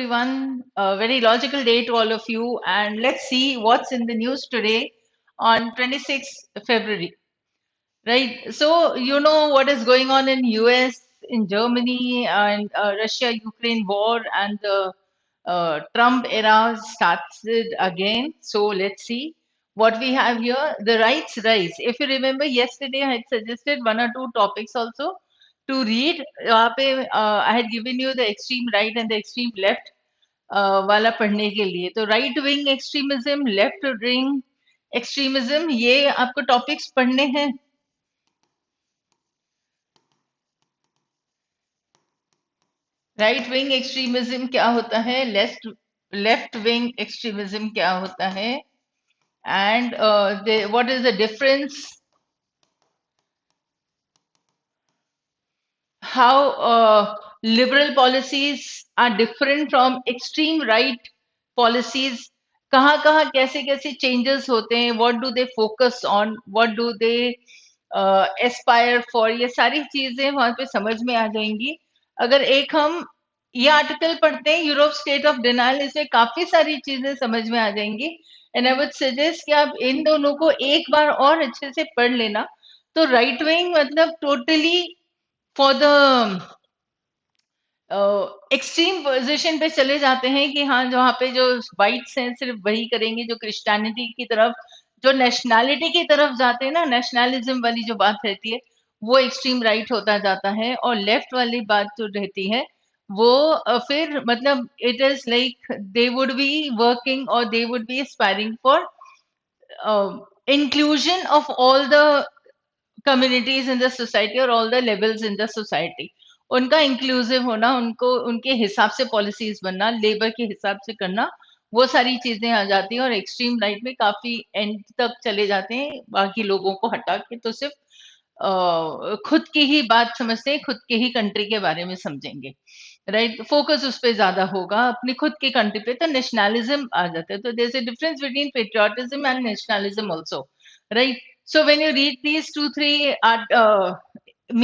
everyone. A very logical day to all of you. And let's see what's in the news today on 26th February. Right. So, you know what is going on in US, in Germany, and Russia-Ukraine war, and the Trump era started again. So, let's see what we have here. The rights rise. If you remember, yesterday I had suggested one or two topics also to read. वहाँ पे I had given you the extreme right and the extreme left वाला पढ़ने के लिए. तो right wing extremism, left wing extremism, ये आपको topics पढ़ने हैं. राइट विंग एक्सट्रीमिज्म क्या होता है, लेफ्ट विंग एक्सट्रीमिज्म क्या होता है, and what is the difference, how liberal policies are different from extreme right policies. कहाँ कहाँ कैसे कैसे changes होते हैं, what do they focus on, what do they aspire for, ये सारी चीजें वहां पे समझ में आ जाएंगी. अगर एक हम ये आर्टिकल पढ़ते हैं, यूरोप स्टेट ऑफ डिनाइल, इसमें काफी सारी चीजें समझ में आ जाएंगी. एंड आई वुड सजेस्ट कि आप इन दोनों को एक बार और अच्छे से पढ़ लेना. तो राइट विंग मतलब totally for the extreme position पे चले जाते हैं कि हाँ, जहाँ पे जो वाइट्स हैं सिर्फ वही करेंगे, जो क्रिश्चियनिटी की तरफ, जो नेशनैलिटी की तरफ जाते हैं ना, नेशनलिज्म वाली जो बात रहती है, वो एक्सट्रीम राइट होता जाता है. और लेफ्ट वाली बात जो रहती है वो फिर मतलब it is like they would be working और they would be aspiring for inclusion of all the communities in the society or all the levels in the society. उनका इंक्लूसिव होना, उनको उनके हिसाब से पॉलिसीज बनना, लेबर के हिसाब से करना, वो सारी चीजें आ जाती हैं. और एक्सट्रीम राइट में काफी एंड तक चले जाते हैं, बाकी लोगों को हटा के तो सिर्फ खुद की ही बात समझते हैं, खुद के ही कंट्री के बारे में समझेंगे. राइट, फोकस उस पर ज्यादा होगा, अपनी खुद की कंट्री पे. तो नेशनलिज्म आ जाता है. तो there is a difference between patriotism and nationalism also. Right. So when you read these two, three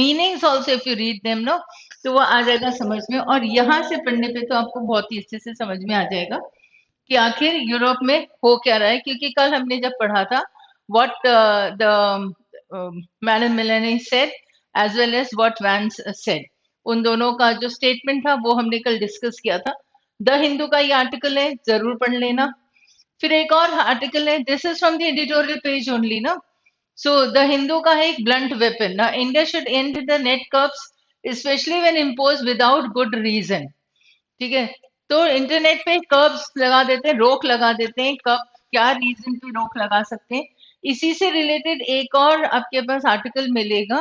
meanings also, if you read them, no, तो वो आ जाएगा समझ में. और यहाँ से पढ़ने पे तो आपको बहुत ही अच्छे से समझ में आ जाएगा कि आखिर यूरोप में हो क्या रहा है. क्योंकि कल हमने जब पढ़ा था what मैडम मिलेनी said as well as what Vance said, उन दोनों का जो स्टेटमेंट था वो हमने कल डिस्कस किया था. द हिंदू का ये आर्टिकल है, जरूर पढ़ लेना. फिर एक और आर्टिकल है, this is from the editorial page only ना. सो द हिंदू का है एक ब्लंट वेपन ना, India should end the net curbs specially when impose without good reason. ठीक है, तो इंटरनेट पे कर्ब्स लगा देते हैं, रोक लगा देते हैं. कब, क्या रीजन पे रोक लगा सकते हैं, इसी से रिलेटेड एक और आपके पास आर्टिकल मिलेगा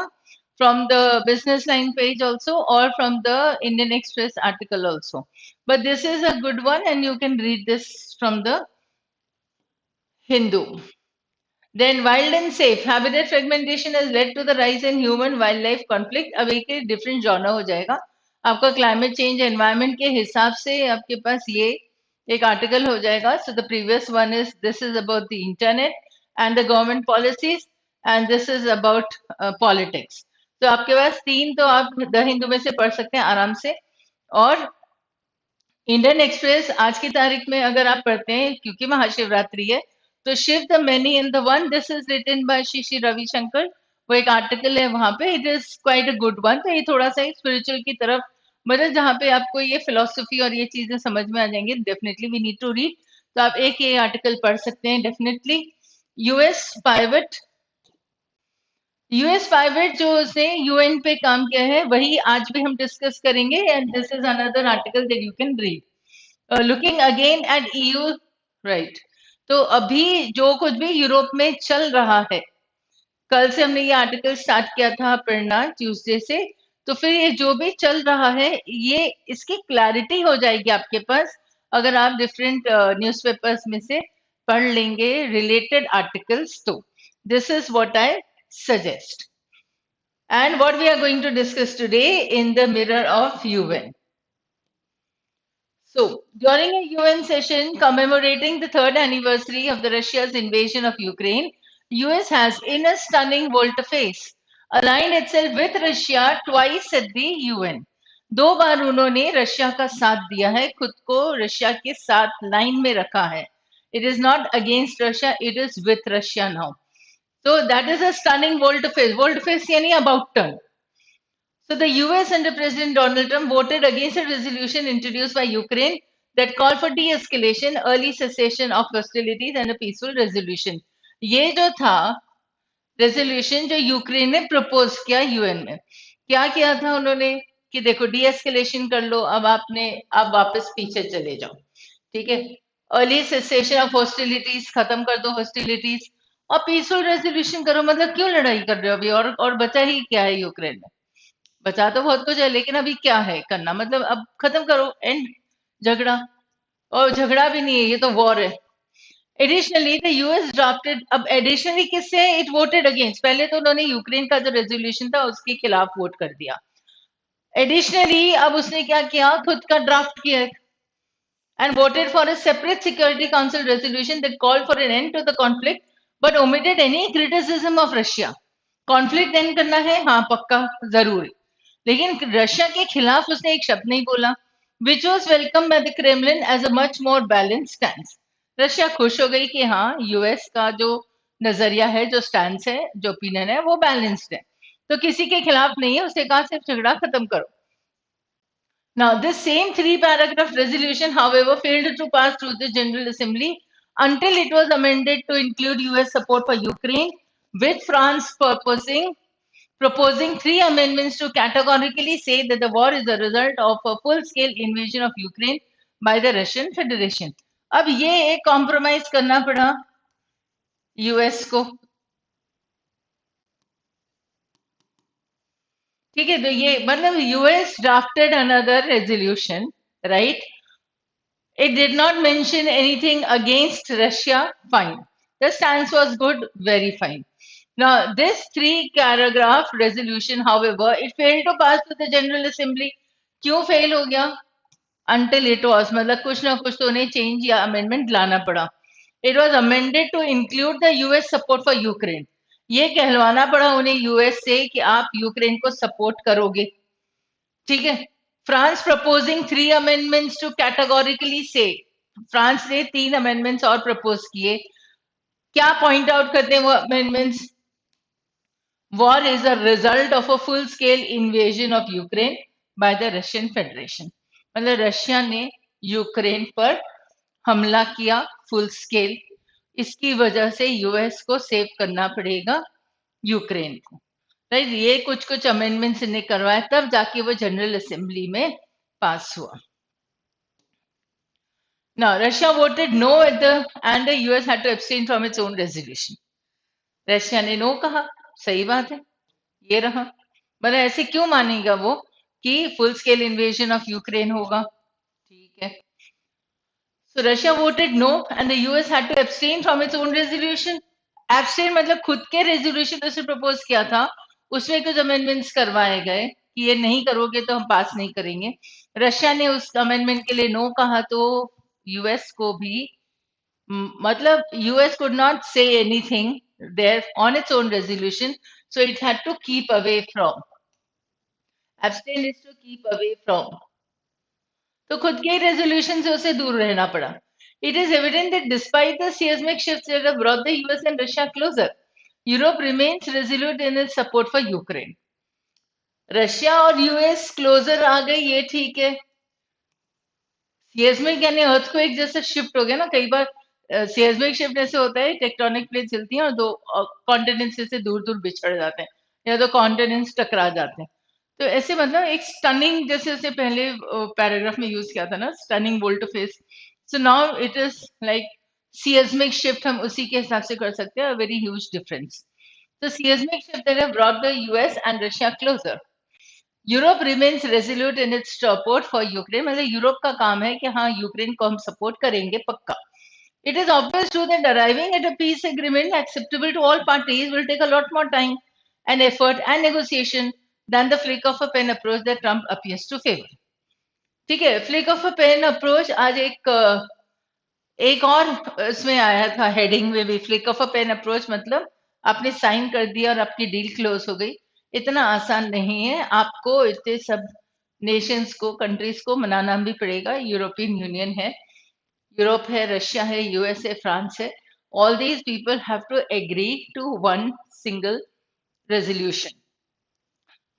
from the business line page also और from the Indian Express article also. But this is a good one and you can read this from the Hindu. Then wild and safe. Habitat fragmentation has led to the rise in human wildlife conflict. अब एक different genre हो जाएगा आपका, climate change environment के हिसाब से आपके पास ये एक आर्टिकल हो जाएगा. So the previous one is, this is about the internet and the government policies, and this is about politics. तो आपके पास तीन तो आप द हिंदू में से पढ़ सकते हैं आराम से. और इंडियन एक्सप्रेस आज की तारीख में अगर आप पढ़ते हैं, क्योंकि महाशिवरात्रि है, तो Shiva the many in the one, this is written by Shri Shri Ravishankar, वो एक आर्टिकल है वहां पे. It is quite a good one. तो ये थोड़ा सा स्पिरिचुअल की तरफ, मतलब जहाँ पे आपको ये फिलोसफी और ये चीजें समझ में आ जाएंगी, definitely we need to read. तो आप एक ये आर्टिकल पढ़ सकते हैं definitely. US pivot, US pivot जो उसने यूएन पे काम किया है, वही आज भी हम डिस्कस करेंगे. And this is another article that you can read. Looking again at EU. Right. तो अभी जो कुछ भी यूरोप में चल रहा है, कल से हमने ये आर्टिकल स्टार्ट किया था पढ़ना, ट्यूसडे से. तो फिर ये जो भी चल रहा है, ये इसकी क्लैरिटी हो जाएगी आपके पास अगर आप डिफरेंट न्यूज़पेपर्स में से पढ़ लेंगे रिलेटेड आर्टिकल्स. तो this is what I suggest and what we are going to discuss today in the mirror of UN. So, during a UN session commemorating the third anniversary of the Russia's invasion of Ukraine, US has, in a stunning volte-face, aligned itself with Russia twice at the UN. 2 बार उन्होंने Russia का साथ दिया है, खुद को Russia के साथ line में रखा है. It is not against Russia, it is with Russia now. So that is a stunning volte-face. Volte-face यानी about turn. So the US under President Donald Trump voted against a resolution introduced by Ukraine that called for de-escalation, early cessation of hostilities and a peaceful resolution. ये जो था resolution जो Ukraine ने propose किया UN में, क्या किया था उन्होंने कि देखो डी एस्केलेशन कर लो, अब आपने अब वापस पीछे चले जाओ, ठीक है, अर्ली सेसेशन ऑफ हॉस्टिलिटीज, खत्म कर दो हॉस्टिलिटीज, और पीसफुल रेजोल्यूशन करो. मतलब क्यों लड़ाई कर रहे हो अभी, और बचा ही क्या है यूक्रेन में? बचा तो बहुत कुछ है, लेकिन अभी क्या है करना, मतलब अब खत्म करो, एंड झगड़ा. और झगड़ा भी नहीं है, ये तो वॉर है. एडिशनली द यूएस ड्राफ्टेड, अब एडिशनली किससे इट वोटेड अगेंस्ट, पहले तो उन्होंने यूक्रेन का जो रेजोल्यूशन था उसके खिलाफ वोट कर दिया. एडिशनली अब उसने क्या किया, खुद का ड्राफ्ट किया and voted for a separate Security Council resolution that called for an end to the conflict but omitted any criticism of Russia. Conflict and करना है, हाँ पक्का जरूर, लेकिन रशिया के खिलाफ उसने एक शब्द नहीं बोला. Which was welcome by the Kremlin as a much more balance stand. Russia खुश हो गई कि हाँ यूएस का जो नजरिया है, जो स्टैंड है, जो ओपिनियन है, वो बैलेंस्ड है, तो किसी के खिलाफ नहीं है. उसने कहा सिर्फ झगड़ा खत्म करो. Now, this same 3 paragraph resolution, however, failed to pass through the General Assembly until it was amended to include US support for Ukraine, with France proposing 3 amendments to categorically say that the war is a result of a full-scale invasion of Ukraine by the Russian Federation. अब ये एक compromise करना पड़ा US को, ठीक है. तो ये मतलब US drafted another resolution, right. It did not mention anything against Russia. Fine. The stance was good. Very fine. Now, this 3 paragraph resolution, however, it failed to pass to the General Assembly. क्यों fail हो गया? Until it was, मतलब कुछ ना कुछ तो उन्हें change या अमेंडमेंट लाना पड़ा. It was amended to include the US support for Ukraine. ये कहलवाना पड़ा उन्हें यूएस से कि आप यूक्रेन को सपोर्ट करोगे, ठीक है. France proposing 3 amendments to categorically से, फ्रांस ने 3 amendments और प्रपोज किए. क्या पॉइंट आउट करते हैं वो amendments? War is a result of a full scale invasion of Ukraine by the Russian federation. मतलब रशिया ने यूक्रेन पर हमला किया फुल स्केल, इसकी वजह से यूएस को सेव करना पड़ेगा यूक्रेन को, राइट. ये कुछ कुछ अमेंडमेंट्स ने करवाया, तब जाके वो जनरल असेंबली में पास हुआ. Now, Russia voted no at and the US had to abstain from its own resolution. Russia ने नो कहा, सही बात है, ये रहा. मतलब ऐसे क्यों मानेगा वो कि full scale invasion of Ukraine होगा, ठीक है. So Russia voted no and the US had to abstain from its own resolution. Abstain मतलब खुद के रेजोल्यूशन उसने प्रपोज किया था, उसमें कुछ अमेंडमेंट्स करवाए गए कि ये नहीं करोगे तो हम पास नहीं करेंगे. रशिया ने उस अमेंडमेंट के लिए नो कहा, तो यूएस को भी मतलब US could not say anything there on its own resolution, so it had to keep away from. Abstain is to keep away from. तो खुद के रेजोल्यूशन से उसे दूर रहना पड़ा. It is evident that despite the seismic shifts that have brought the US and Russia closer, Europe remains resolute in its support for Ukraine. Russia और US closure आ गई, ये ठीक है. सीएस्मिक यानी अर्थक्वेक जैसे शिफ्ट हो गया ना, कई बार सीएस्मिक शिफ्ट ऐसे होता है, टेक्टोनिक प्लेट्स हिलती हैं और दो कॉन्टिनेंट्स से दूर दूर बिछड़ जाते हैं, या तो कॉन्टिनेंट्स टकरा जाते हैं. तो ऐसे मतलब एक स्टनिंग, जैसे उसे पहले पैराग्राफ में यूज किया था ना, stunning volte face. So now it is like seismic shift, हम उसी के हिसाब से कर सकते हैं, वेरी ह्यूज डिफरेंस. तो seismic shift that have brought the US and Russia closer. Europe remains resolute in its support for Ukraine. मतलब यूरोप का काम है कि हाँ यूक्रेन को हम सपोर्ट करेंगे पक्का. It is obvious too that arriving at a peace agreement acceptable to all parties will take a lot more time and effort and negotiation than the flick of a pen approach that Trump appears to favor. ठीक है, flick of a pen approach आज एक और इसमें आया था हेडिंग में भी. Flick of a pen approach मतलब आपने साइन कर दिया और आपकी डील क्लोज हो गई. इतना आसान नहीं है, आपको इतने सब नेशंस को, कंट्रीज को मनाना भी पड़ेगा। यूरोपियन यूनियन है, यूरोप है, रशिया है, यूएस है, फ्रांस है। All these people have to agree to one single resolution.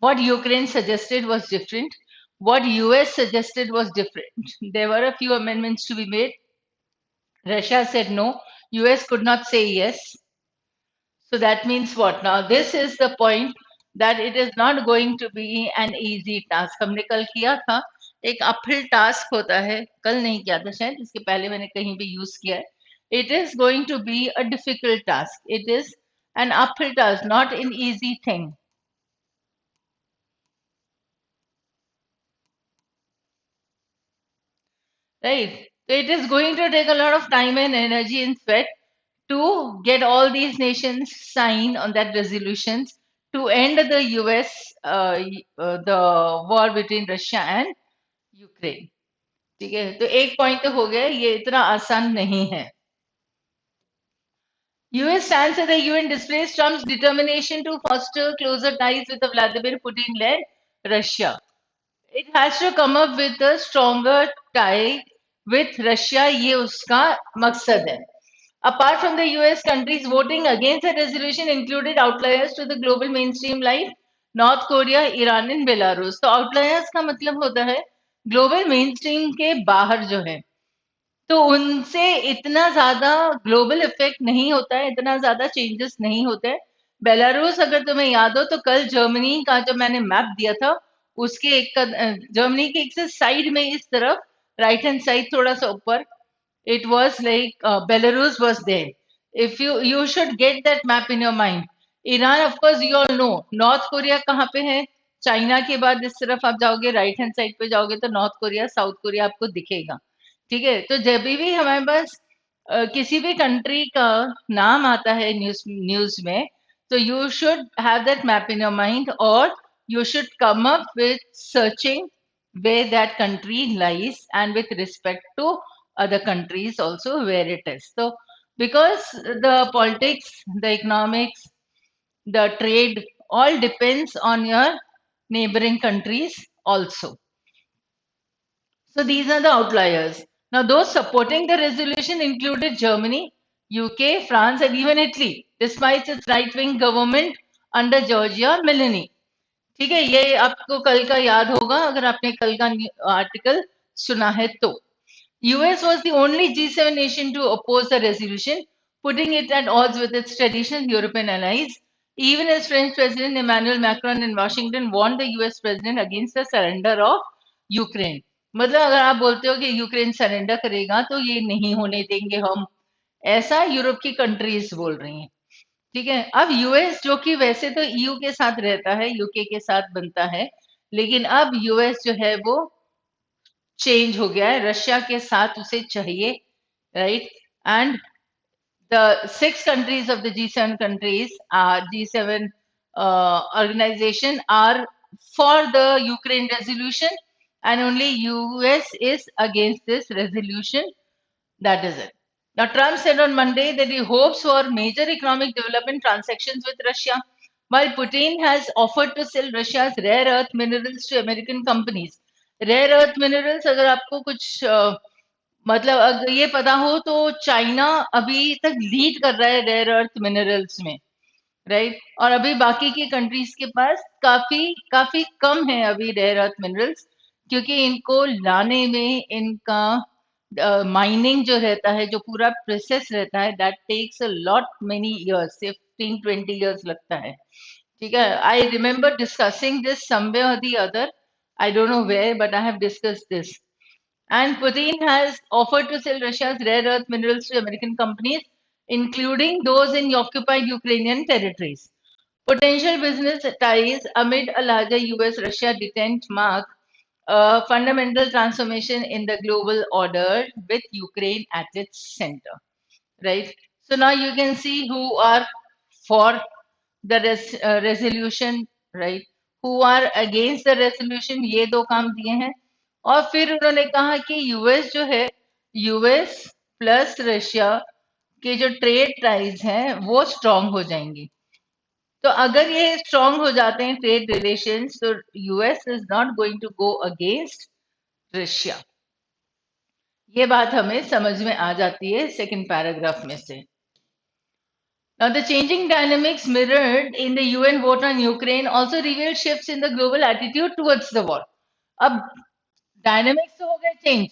What Ukraine suggested was different. What US suggested was different. There were a few amendments to be made. Russia said no. US could not say yes. So that means what? Now, this is the point that it is not going to be an easy task. हमने कल किया था, एक uphill task होता है, कल नहीं किया था शायद, इसके पहले मैंने कहीं भी यूज किया है. It is going to be a difficult task. It is an uphill task, not an easy thing. Right? So it is going to take a lot of time and energy and sweat to get all these nations sign on that resolutions to end the US, the war between Russia and Ukraine. ठीक है, तो एक point तो हो गया, ये इतना आसान नहीं है. US stands at the UN displays Trump's determination to foster closer ties with the Vladimir Putin-led Russia. It has to come up with a stronger tie with Russia. ये उसका मकसद है. Apart from the US, countries voting against the resolution included outliers to the global mainstream life, North Korea, Iran and Belarus. तो outliers का मतलब होता है global mainstream के बाहर जो है, तो उनसे इतना ज्यादा ग्लोबल इफेक्ट नहीं होता है, इतना ज्यादा चेंजेस नहीं होते हैं. बेलारूस, अगर तुम्हें याद हो तो कल जर्मनी का जो मैंने मैप दिया था, उसके एक जर्मनी के एक से साइड में इस तरफ, राइट हैंड साइड थोड़ा सा ऊपर, it was like Belarus was there. If you should get that map in your mind. Iran, of course, you all know. North Korea कहाँ पे है? चाइना के बाद इस तरफ आप जाओगे, राइट हैंड साइड पे जाओगे तो नॉर्थ कोरिया, साउथ कोरिया आपको दिखेगा. ठीक है, तो जब भी हमारे पास किसी भी कंट्री का नाम आता है न्यूज में, तो you should have that map in your mind, और you should come up with searching where that country lies and with respect to other countries also where it is. So, because the politics, the economics, the trade all depends on your neighboring countries also. So these are the outliers. Now, those supporting the resolution included Germany, UK, France, and even Italy, despite its right-wing government under Giorgia Meloni. ठीक है, ये आपको कल का याद होगा अगर आपने कल का आर्टिकल सुना है तो. US was the only G7 nation to oppose the resolution, putting it at odds with its traditional European allies. Even as French President Emmanuel Macron in Washington warned the US president against the surrender of Ukraine. मतलब अगर आप बोलते हो कि Ukraine surrender करेगा तो ये नहीं होने देंगे हम, ऐसा यूरोप की कंट्रीज बोल रही हैं. ठीक है, अब यूएस जो कि वैसे तो ईयू के साथ रहता है, यूके के साथ बनता है, लेकिन अब यूएस जो है वो चेंज हो गया है, रशिया के साथ उसे चाहिए, right. And the six countries of the G7 countries, G7 organization, are for the Ukraine resolution, and only US is against this resolution. That is it. Now, Trump said on Monday that he hopes for major economic development transactions with Russia, while Putin has offered to sell Russia's rare earth minerals to American companies. Rare earth minerals, अगर आपको कुछ मतलब अगर ये पता हो तो China अभी तक लीड कर रहा है रेयर अर्थ मिनरल्स में, राइट. और अभी बाकी की कंट्रीज के पास काफी काफी कम है अभी रेयर अर्थ मिनरल्स, क्योंकि इनको लाने में इनका माइनिंग जो रहता है, जो पूरा प्रोसेस रहता है, that takes a lot many years, 15-20 years लगता है. ठीक है, I remember discussing this somewhere और the other, I don't know where, but I have discussed this. And Putin has offered to sell Russia's rare earth minerals to American companies, including those in occupied Ukrainian territories. Potential business ties amid a larger US Russia detente mark a fundamental transformation in the global order with Ukraine at its center. Right? So now you can see who are for the resolution, right? Who are against the resolution, ये दो काम दिए हैं. और फिर उन्होंने कहा कि यूएस जो है, यूएस प्लस रशिया के जो ट्रेड टाइज हैं वो स्ट्रांग हो जाएंगे. तो अगर ये स्ट्रांग हो जाते हैं ट्रेड रिलेशंस, तो US is not going to go against Russia. ये बात हमें समझ में आ जाती है सेकंड पैराग्राफ में से। Now, the changing dynamics mirrored in the UN vote on Ukraine also revealed shifts in the global attitude towards the war. अब डायनेमिक्स तो हो गए चेंज,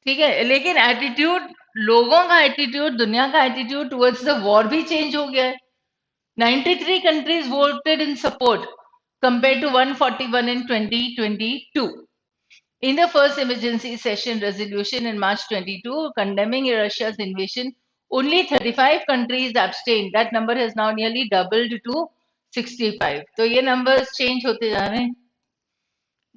ठीक है, लेकिन एटीट्यूड, लोगों का एटीट्यूड, दुनिया का एटीट्यूड टुवर्ड्स द वॉर भी चेंज हो गया है। 93 countries voted in support compared to 141 in 2022. In the first emergency session resolution in March 22 condemning Russia's invasion, only 35 countries abstained. That number has now nearly doubled to 65. तो ये numbers change होते जा रहे हैं।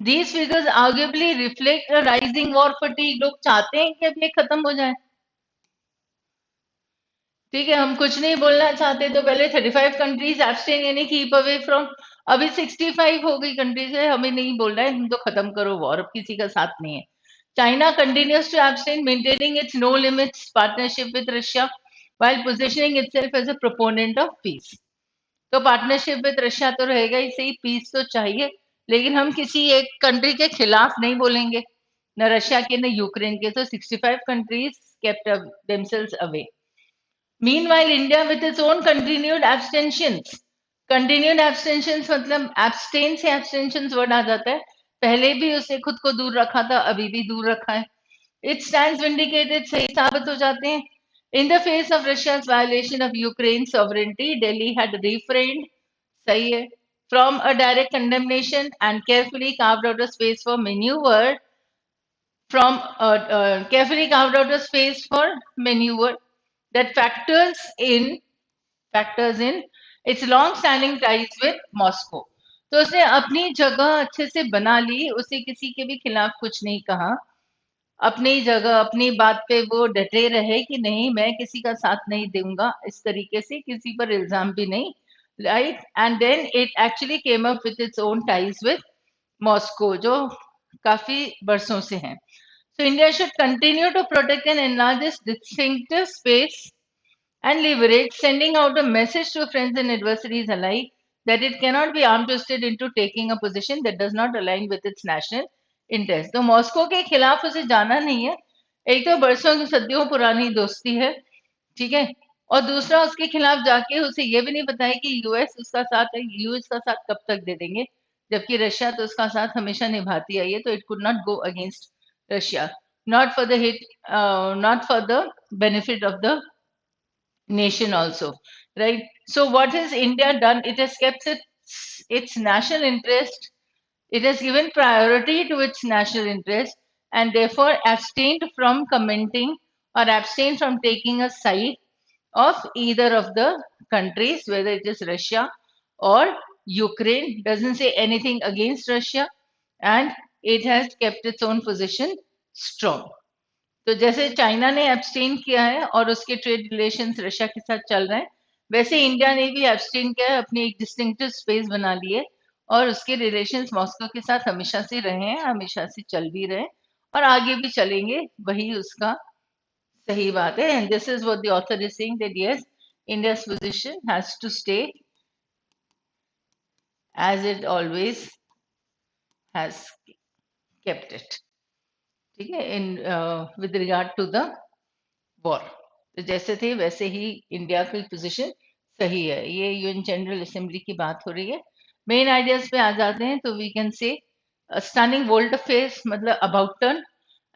These figures arguably reflect a rising war fatigue. लोग चाहते हैं कि अब ये खत्म हो जाए, ठीक है, हम कुछ नहीं बोलना चाहते, तो पहले 35 कंट्रीज एब्सटेन यानी कीप अवे फ्रॉम, अभी 65 हो गई कंट्रीज है, हमें नहीं बोल रहा है तुम तो खत्म करो वॉर, अब किसी का साथ नहीं है। China continues to abstain, maintaining its no limits partnership with Russia while positioning itself as a proponent of peace. तो पार्टनरशिप विद रशिया तो रहेगा ही सही, पीस तो चाहिए, लेकिन हम किसी एक कंट्री के खिलाफ नहीं बोलेंगे, न रशिया के न यूक्रेन के। तो 65 countries kept themselves away. Meanwhile, India with its own continued abstentions मतलब abstain से abstentions word आ जाता है, पहले भी उसने खुद को दूर रखा था, अभी भी दूर रखा है। It stands vindicated, सही साबित हो जाते हैं। In the face of Russia's violation of Ukraine's sovereignty, Delhi had refrained, सही है, from a direct condemnation and carefully carved out a space for maneuver that factors in its long standing ties with Moscow. तो उसने अपनी जगह अच्छे से बना ली, उसे किसी के भी खिलाफ कुछ नहीं कहा, अपनी जगह अपनी बात पे वो डटे रहे कि नहीं मैं किसी का साथ नहीं दूंगा, इस तरीके से किसी पर इल्जाम भी नहीं, right. And then it actually came up with its own ties with Moscow, जो काफी बरसों से हैं। So India should continue to protect and enlarge its distinctive space and leverage, sending out a message to friends and adversaries alike that it cannot be arm twisted into taking a position that does not align with its national interest. तो Moscow के खिलाफ उसे जाना नहीं है, एक तो बरसों की सदियों पुरानी दोस्ती है, ठीक है, और दूसरा उसके खिलाफ जाके उसे ये भी नहीं बताया कि यूएस उसका साथ है, यूएस का साथ कब तक दे देंगे, जबकि रशिया तो उसका साथ हमेशा निभाती आई है। तो it could not go against Russia, not for the not for the benefit of the nation also, right? So what has India done? It has kept its national interest, it has given priority to its national interest, and therefore abstained from commenting or abstained from taking a side of either of the countries, whether it is Russia or Ukraine. Doesn't say anything against Russia, and it has kept its own position strong. तो जैसे China ने abstain किया है और उसके trade relations Russia के साथ चल रहे हैं, वैसे इंडिया ने भी एब्सटेन किया है, अपनी एक डिस्टिंक्टिव स्पेस बना ली है, और उसके रिलेशंस मॉस्को के साथ हमेशा से रहे हैं, हमेशा से चल भी रहे और आगे भी चलेंगे, वही उसका सही बात है। And this is what the author is saying, that yes, India's position has to stay as it always has kept it, ठीक है, in with regard to the war. तो जैसे थे वैसे ही इंडिया की पोजीशन सही है। ये यूएन जनरल असेंबली की बात हो रही है। मेन आइडियाज पे आ जाते हैं, तो we can say stunning volte face मतलब about turn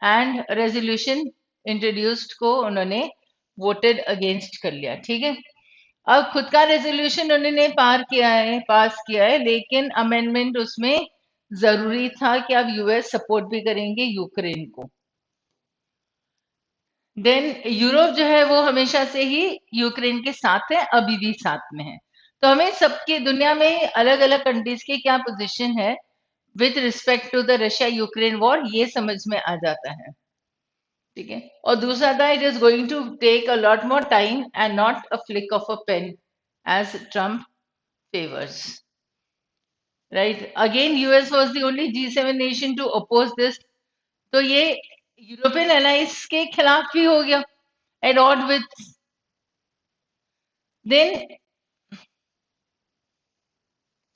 and resolution introduced को उन्होंने वोटेड अगेंस्ट कर लिया, ठीक है। अब खुद का रेजोल्यूशन उन्होंने पास किया है, लेकिन अमेंडमेंट उसमें जरूरी था कि अब यूएस सपोर्ट भी करेंगे यूक्रेन को। देन यूरोप जो है वो हमेशा से ही यूक्रेन के साथ है, अभी भी साथ में है। तो हमें सबकी दुनिया में अलग अलग कंट्रीज की क्या पोजीशन है with respect to the Russia Ukraine war, ये समझ में आ जाता है, ठीक है। और दूसरा था, it is going to take a lot more time and not a flick of a pen as Trump favours, right. Again US was the only G7 nation to oppose this, तो ये यूरोपियन अलायंस के खिलाफ भी हो गया, at odd with. Then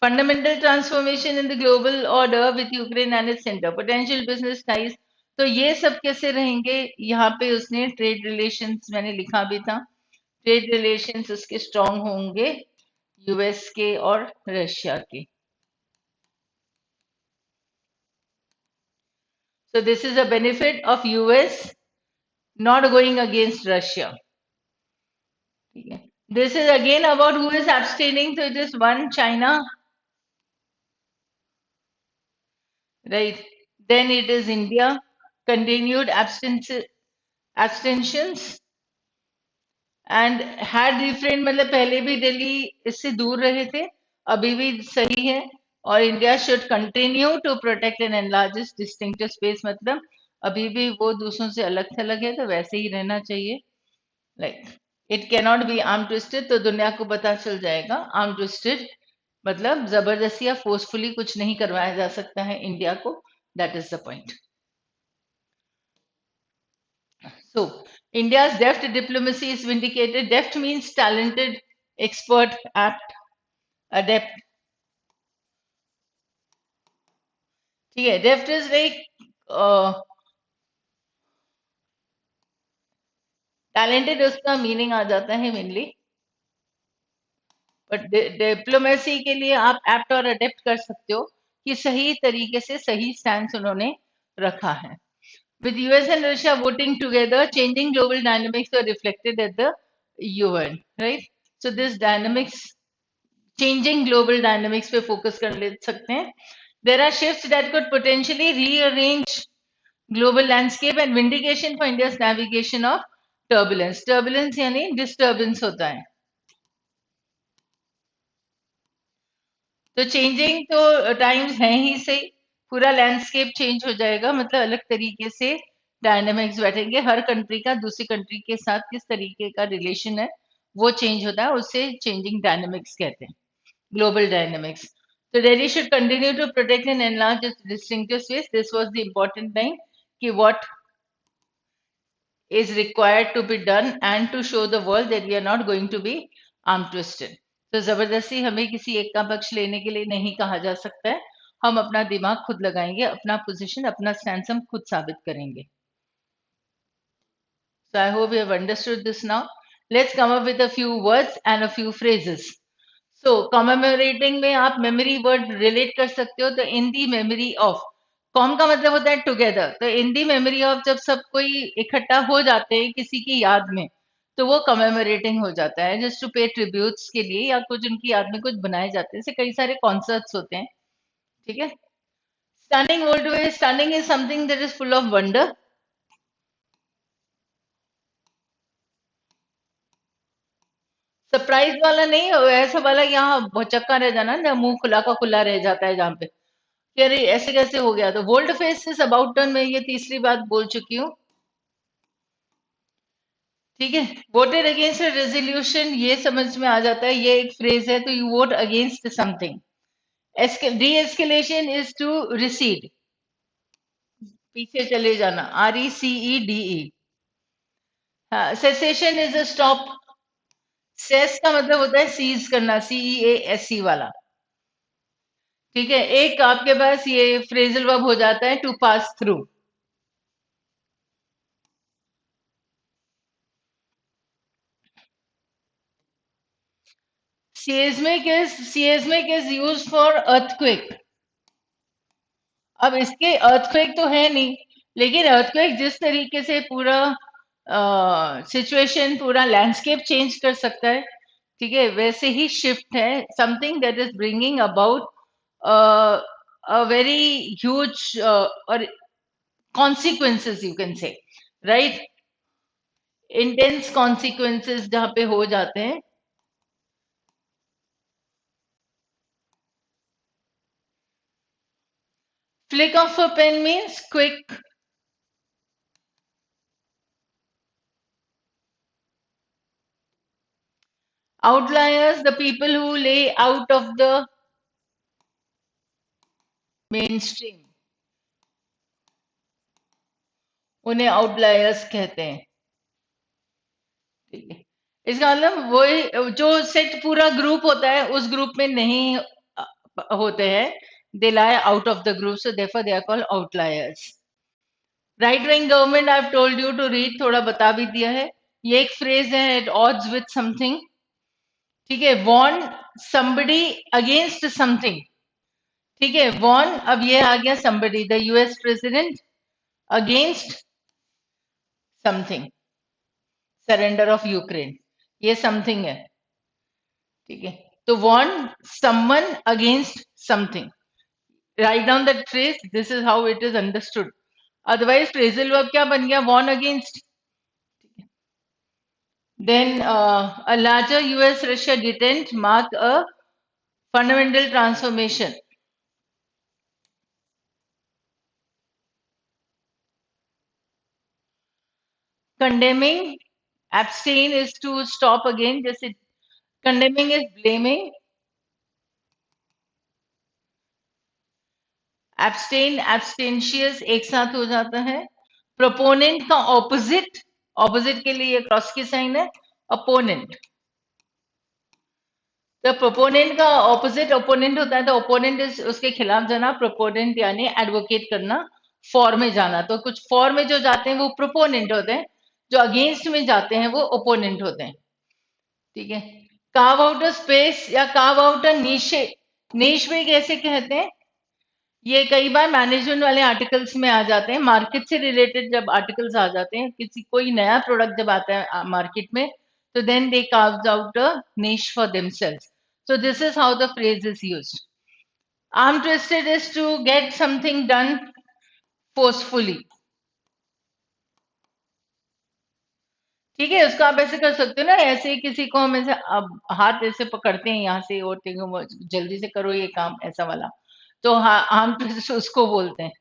fundamental transformation in the global order with Ukraine and its centre, potential business ties. तो ये सब कैसे रहेंगे, यहाँ पे उसने ट्रेड रिलेशंस मैंने लिखा भी था, ट्रेड रिलेशंस उसके स्ट्रांग होंगे यूएस के और रशिया के। So this is a benefit of US not going against Russia. This is again about who is abstaining. So it is one China, right? Then it is India, continued abstentions and had refrained, मतलब पहले भी दिल्ली इससे दूर रहे थे, अभी भी सही है। और India should continue to protect and enlarge its distinctive space, मतलब अभी भी वो दूसरों से अलग थलग है तो वैसे ही रहना चाहिए। Like it cannot be arm twisted, तो दुनिया को पता चल जाएगा आर्म ट्विस्टेड मतलब जबरदस्ती या फोर्सफुली कुछ नहीं करवाया जा सकता है इंडिया को, that is the point. So India's deft diplomacy is vindicated. Deft means talented, expert, apt, adept. ठीक है, डेफ्ट इज लाइक टैलेंटेड, उसका मीनिंग आ जाता है मेनली, बट डिप्लोमेसी के लिए आप एप्ट और अडेप्ट कर सकते हो कि सही तरीके से सही स्टैंड उन्होंने रखा है। With US and Russia voting together, changing global dynamics were reflected at the UN, right? So this dynamics, changing global dynamics पे focus कर ले सकते हैं। There are shifts that could potentially rearrange global landscape and vindication for India's navigation of turbulence. Turbulence यानी disturbance होता है। तो changing तो टाइम्स हैं ही सही, पूरा लैंडस्केप चेंज हो जाएगा, मतलब अलग तरीके से डायनामिक्स बैठेंगे, हर कंट्री का दूसरी कंट्री के साथ किस तरीके का रिलेशन है वो चेंज होता है, उससे चेंजिंग डायनामिक्स कहते हैं, global dynamics. So Delhi should continue to protect and enlarge its distinctive space. This was the important thing कि what is required to be done and to show the world that we are not going to be arm twisted. तो जबरदस्ती हमें किसी एक का पक्ष लेने के लिए नहीं कहा जा सकता है, हम अपना दिमाग खुद लगाएंगे, अपना पोजीशन, अपना स्टैंड हम खुद साबित करेंगे। So I hope you have understood this now. Let's come up with a few words and a few phrases. So commemorating में आप memory word relate कर सकते हो, तो in the memory of, com का मतलब होता है टुगेदर, तो इन दी मेमोरी ऑफ जब सब कोई इकट्ठा हो जाते हैं किसी की याद में, तो वो कमेमोरेटिंग हो जाता है, जस्ट टू पे ट्रिब्यूट्स के लिए या कुछ उनकी याद में कुछ बनाए जाते हैं, ऐसे कई सारे कॉन्सर्ट्स होते हैं। ठीक है। Stunning old way, stunning is something that is full of wonder. Surprise वाला नहीं, ऐसा वाला यहाँ भौचक्का रह जाना, जहाँ मुंह खुला का खुला रह जाता है, जहाँ पे कि अरे ऐसे कैसे हो गया। तो वोल्ड फेस इज अबाउट टर्न, मैं ये तीसरी बात बोल चुकी हूँ। ठीक है। वोटेड अगेंस्ट रेजोल्यूशन, ये समझ में आ जाता है, ये एक फ्रेज है, तो you vote against something. De escalation is to recede, पीछे चले जाना, RECEDE। हाँ, cessation is a stop, cease का मतलब होता है सीज करना, CEASE वाला। ठीक है। एक आपके पास ये फ्रेजल वर्ब हो जाता है to pass through. Seismic is use for earthquake. अब इसके अर्थक्वेक तो है नहीं, लेकिन अर्थक्वेक जिस तरीके से पूरा सिचुएशन, पूरा लैंडस्केप चेंज कर सकता है, ठीक है, वैसे ही शिफ्ट है, something that is bringing about a very huge और consequences, you can say, right, intense consequences जहां पे हो जाते हैं। Flick of a pen means quick. Outliers, the people who lay out of the mainstream, उन्हें outliers कहते हैं। ठीक है। इसका मतलब वो जो सेट पूरा ग्रुप होता है उस ग्रुप में नहीं होते हैं, they lie out of the group, so therefore they are called outliers. Right wing government I told you to read, थोड़ा बता भी दिया है. ये एक फ्रेज है, एट ऑड्स विथ समथिंग. ठीक है, वॉर्न somebody अगेंस्ट समथिंग. ठीक है, वॉर्न, अब ये आ गया somebody, the US president against something, surrender of Ukraine, ये समथिंग है. ठीक है, तो warn someone against something. Write down that phrase, this is how it is understood. Otherwise phrasal verb क्या बन गया, warn against. Then a larger US-Russia detente marked a fundamental transformation. Condemning, abstain is to stop again. Just condemning is blaming. Abstain, abstentious एक साथ हो जाता है. Proponent का opposite, opposite के लिए क्रॉस की साइन है, opponent. तो प्रोपोनेंट का ऑपोजिट ओपोनेंट होता है, तो ओपोनेंट इज उसके खिलाफ जाना, प्रोपोनेंट यानी एडवोकेट करना, फॉर में जाना. तो कुछ फॉर में जो जाते हैं वो प्रोपोनेंट होते हैं, जो अगेंस्ट में जाते हैं वो ओपोनेंट होते हैं. ठीक है, कार्व आउट अ स्पेस या कार्व आउट अ नीशे. नीश में कैसे कहते हैं, ये कई बार मैनेजमेंट वाले आर्टिकल्स में आ जाते हैं. मार्केट से रिलेटेड जब आर्टिकल्स आ जाते हैं, किसी कोई नया प्रोडक्ट जब आता है मार्केट में, तो then they carves out a niche for themselves. So this is how the phrase is used. Arm twisted is to get something done forcefully. ठीक है, उसको आप ऐसे कर सकते हो ना, ऐसे किसी को हम ऐसे अब हाथ ऐसे पकड़ते हैं यहाँ से और जल्दी से करो ये काम, ऐसा वाला, तो आर्म ट्विस्ट उसको बोलते हैं.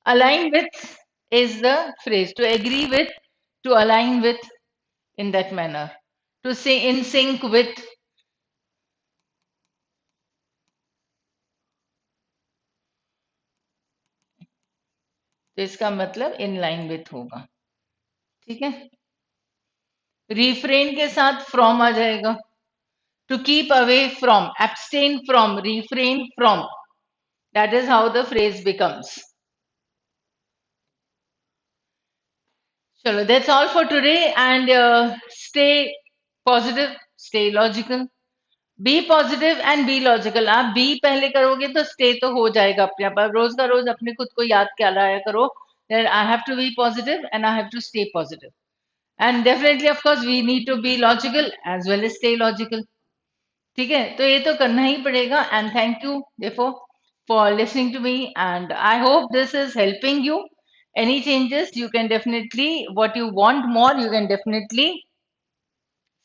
Align with is the phrase. To agree with, to align with in that manner. To say in sync with. तो इसका मतलब in line with होगा. ठीक है, refrain के साथ from आ जाएगा. To keep away from, abstain from, refrain from. That is how the phrase becomes. Chalo, that's all for today, and stay positive, stay logical. Be positive and be logical. आप बी पहले करोगे तो stay तो हो जाएगा अपने आप. रोज का रोज अपने खुद को याद क्या लाया करो, that I have to be positive and I have to stay positive. And definitely, of course, we need to be logical as well as stay logical. ठीक है, तो ये तो करना ही पड़ेगा. And thank you, therefore, for listening to me. And I hope this is helping you. Any changes, you can definitely, what you want more, you can definitely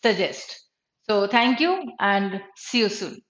suggest. So thank you and see you soon.